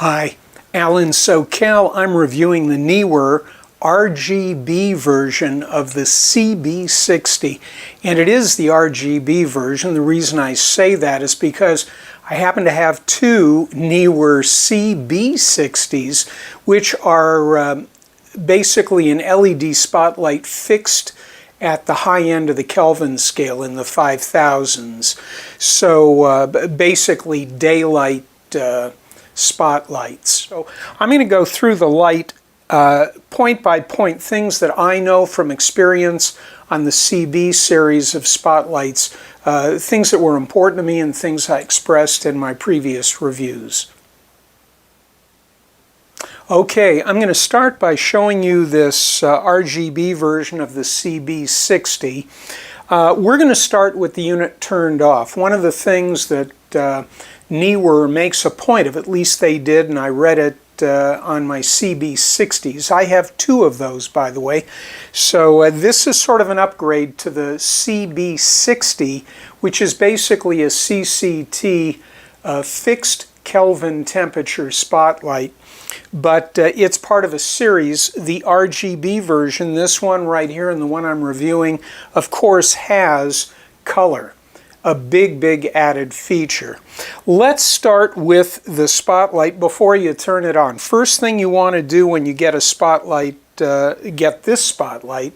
Hi, Alan SoCal. I'm reviewing the NEEWER RGB version of the CB60, and it is the RGB version. The reason I say that is because I happen to have two NEEWER CB60s, which are basically an LED spotlight fixed at the high end of the Kelvin scale in the 5000s. So basically daylight spotlights. So I'm going to go through the light point by point, things that I know from experience on the CB series of spotlights, things that were important to me and things I expressed in my previous reviews. Okay, I'm going to start by showing you this RGB version of the CB60. We're going to start with the unit turned off. One of the things that NEEWER makes a point of, at least they did, and I read it on my CB60s. I have two of those, by the way. So this is sort of an upgrade to the CB60, which is basically a CCT fixed Kelvin temperature spotlight. But it's part of a series. The RGB version, this one right here and the one I'm reviewing, of course has color. A big added feature. Let's start with the spotlight before you turn it on. First thing you want to do when you get a spotlight, get this spotlight,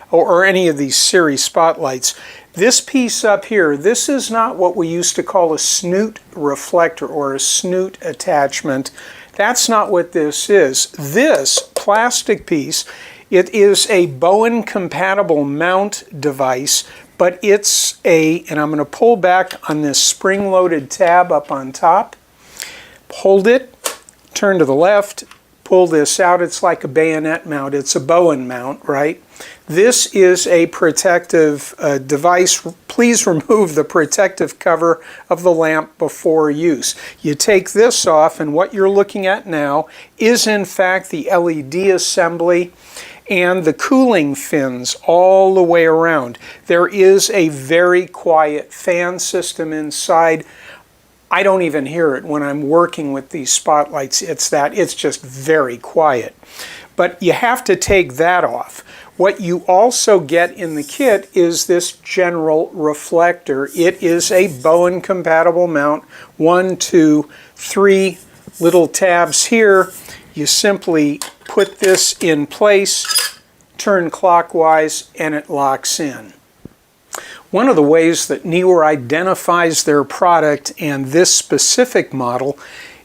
or any of these series spotlights, this piece up here, this is not what we used to call a snoot reflector or a snoot attachment. That's not what this is. This plastic piece, it is a Bowens compatible mount device, but it's and I'm going to pull back on this spring-loaded tab up on top, hold it, turn to the left, pull this out. It's like a bayonet mount. It's a Bowens mount, right? This is a protective device. Please remove the protective cover of the lamp before use. You take this off, and what you're looking at now is in fact the LED assembly and the cooling fins all the way around. There is a very quiet fan system inside. I don't even hear it when I'm working with these spotlights. It's just very quiet. But you have to take that off. What you also get in the kit is this general reflector. It is a Bowens compatible mount. 1, 2, 3 little tabs here. You simply put this in place, turn clockwise, and it locks in. One of the ways that NEEWER identifies their product and this specific model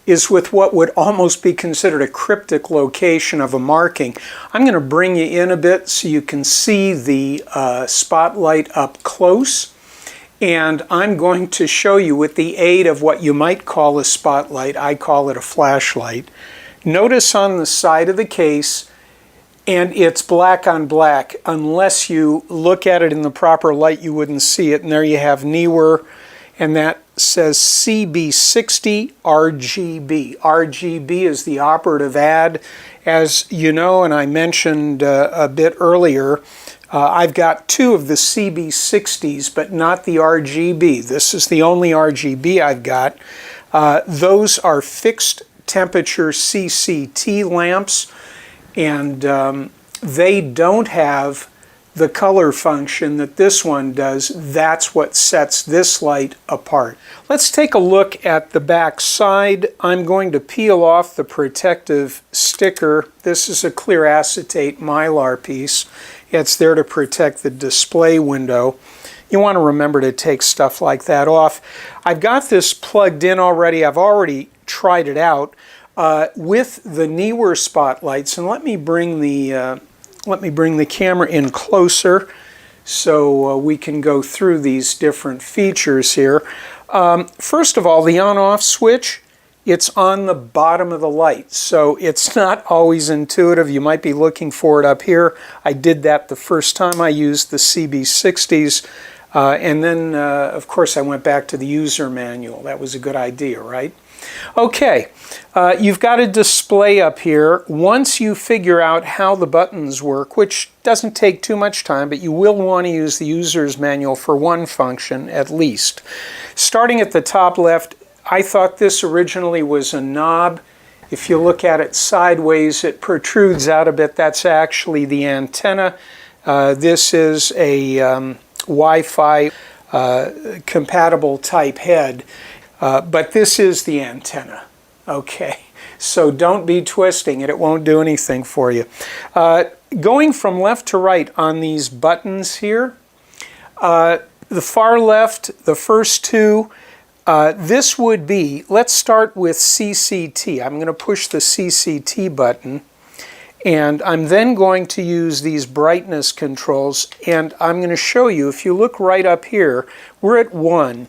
is with what would almost be considered a cryptic location of a marking. I'm going to bring you in a bit so you can see the spotlight up close, and I'm going to show you with the aid of what you might call a spotlight. I call it a flashlight. Notice on the side of the case, and it's black on black. Unless you look at it in the proper light, you wouldn't see it. And there you have NEEWER, and that says CB60 RGB. RGB is the operative ad. As you know, and I mentioned a bit earlier, I've got two of the CB60s, but not the RGB. This is the only RGB I've got. Those are fixed temperature CCT lamps, and they don't have the color function that this one does. That's what sets this light apart. Let's take a look at the back side. I'm going to peel off the protective sticker. This is a clear acetate mylar piece. It's there to protect the display window. You want to remember to take stuff like that off. I've got this plugged in already. I've already tried it out with the NEEWER spotlights, and let me bring the camera in closer so we can go through these different features here. First of all, the on-off switch, it's on the bottom of the light, so it's not always intuitive. You might be looking for it up here. I did that the first time I used the CB60s, and then of course I went back to the user manual. That was a good idea, right? Okay, you've got a display up here. Once you figure out how the buttons work, which doesn't take too much time, but you will want to use the user's manual for one function at least. Starting at the top left, I thought this originally was a knob. If you look at it sideways, it protrudes out a bit. That's actually the antenna. This is a Wi-Fi compatible type head, but this is the antenna. Okay, so don't be twisting it. It won't do anything for you. Going from left to right on these buttons here, the far left, the first two, this would be, let's start with CCT. I'm going to push the CCT button, and I'm then going to use these brightness controls, and I'm going to show you, if you look right up here, we're at 1.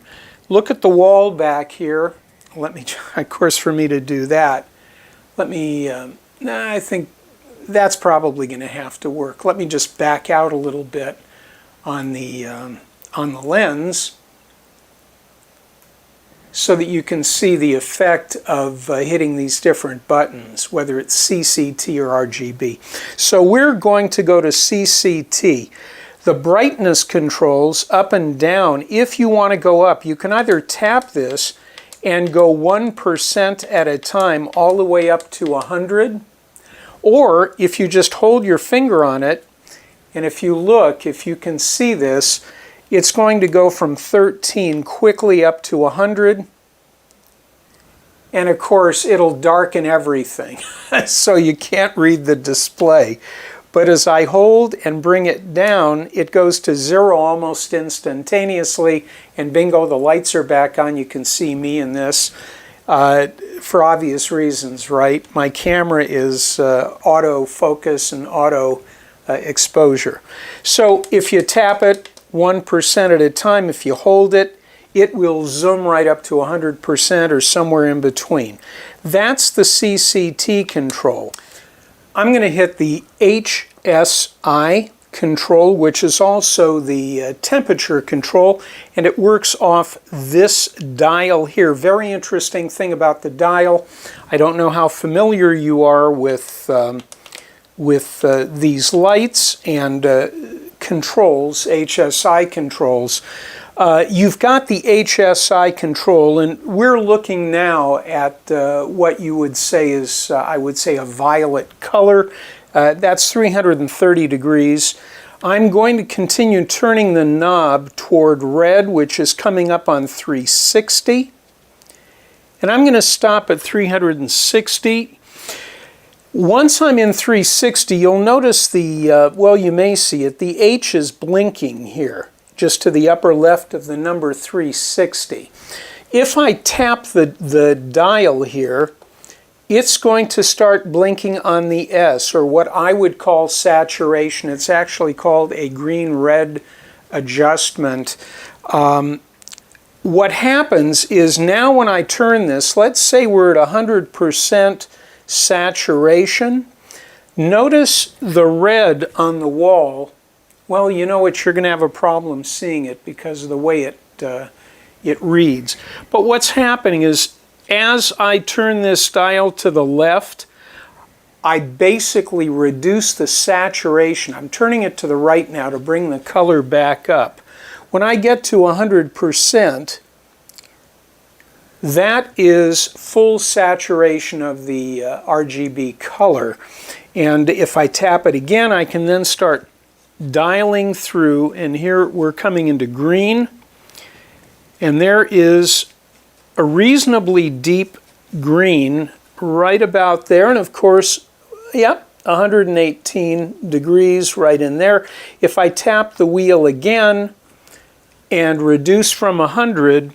Look at the wall back here. Let me, of course, for me to do that, let me, I think that's probably going to have to work. Let me just back out a little bit on the lens so that you can see the effect of hitting these different buttons, whether it's CCT or RGB. So we're going to go to CCT. The brightness controls up and down, if you want to go up, you can either tap this and go 1% at a time all the way up to 100, or if you just hold your finger on it, and if you look, if you can see this, it's going to go from 13 quickly up to 100. And of course, it'll darken everything, so you can't read the display. But as I hold and bring it down, it goes to 0 almost instantaneously, and bingo, the lights are back on. You can see me in this for obvious reasons, right? My camera is auto focus and auto exposure. So if you tap it 1% at a time, if you hold it, it will zoom right up to 100% or somewhere in between. That's the CCT control. I'm going to hit the HSI control, which is also the temperature control, and it works off this dial here. Very interesting thing about the dial. I don't know how familiar you are with these lights and controls, HSI controls. You've got the HSI control, and we're looking now at what you would say is, I would say, a violet color. That's 330 degrees. I'm going to continue turning the knob toward red, which is coming up on 360. And I'm going to stop at 360. Once I'm in 360, you'll notice the, well, you may see it, the H is blinking here, just to the upper left of the number 360. If I tap the dial here, it's going to start blinking on the S, or what I would call saturation. It's actually called a green-red adjustment. What happens is now when I turn this, let's say we're at 100% saturation, notice the red on the wall. Well, you know what, you're going to have a problem seeing it because of the way it reads. But what's happening is, as I turn this dial to the left, I basically reduce the saturation. I'm turning it to the right now to bring the color back up. When I get to 100%, that is full saturation of the RGB color. And if I tap it again, I can then start dialing through, and here we're coming into green, and there is a reasonably deep green right about there, and of course, yep, 118 degrees right in there. If I tap the wheel again and reduce from 100,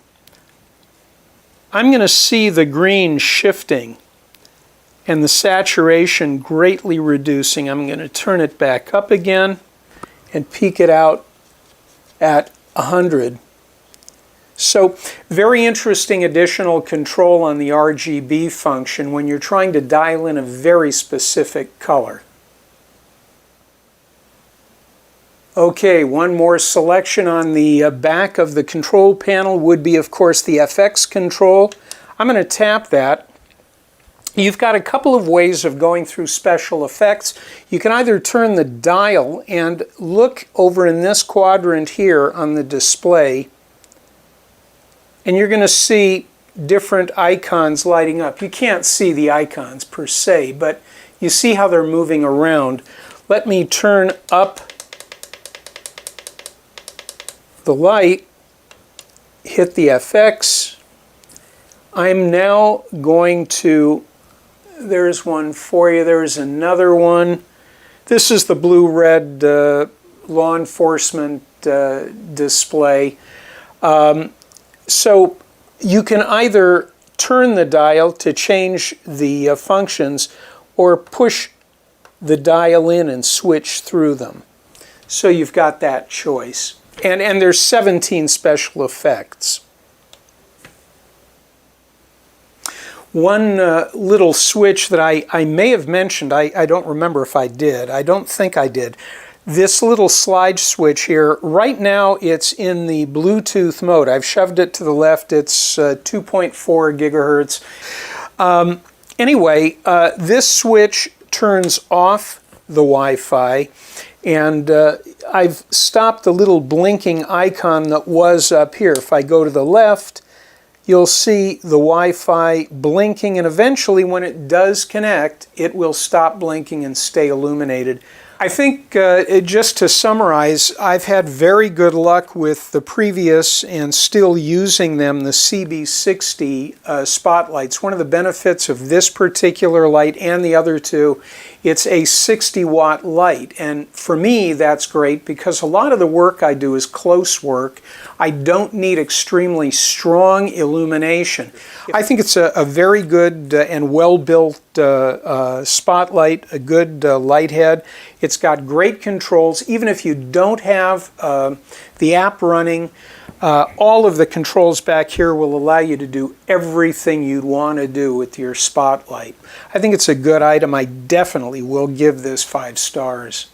I'm going to see the green shifting and the saturation greatly reducing. I'm going to turn it back up again and peak it out at 100. So very interesting additional control on the RGB function when you're trying to dial in a very specific color. Okay, one more selection on the back of the control panel would be, of course, the FX control. I'm going to tap that. You've got a couple of ways of going through special effects. You can either turn the dial and look over in this quadrant here on the display, and you're going to see different icons lighting up. You can't see the icons per se, but you see how they're moving around. Let me turn up the light, hit the FX. I'm now going to, there's one for you, there's another one. This is the blue-red law enforcement display. So you can either turn the dial to change the functions or push the dial in and switch through them. So you've got that choice. And there's 17 special effects. One little switch that I may have mentioned, I don't remember if I did. I don't think I did. This little slide switch here, right now it's in the Bluetooth mode. I've shoved it to the left. It's 2.4 gigahertz. Anyway, this switch turns off the Wi-Fi, and I've stopped the little blinking icon that was up here. If I go to the left, you'll see the Wi-Fi blinking, and eventually when it does connect, it will stop blinking and stay illuminated. I think, just to summarize, I've had very good luck with the previous and still using them, the CB60 spotlights. One of the benefits of this particular light and the other two, it's a 60-watt light. And for me, that's great because a lot of the work I do is close work. I don't need extremely strong illumination. I think it's a very good and well-built spotlight, a good light head. It's got great controls. Even if you don't have the app running, all of the controls back here will allow you to do everything you'd want to do with your spotlight. I think it's a good item. I definitely will give this 5 stars.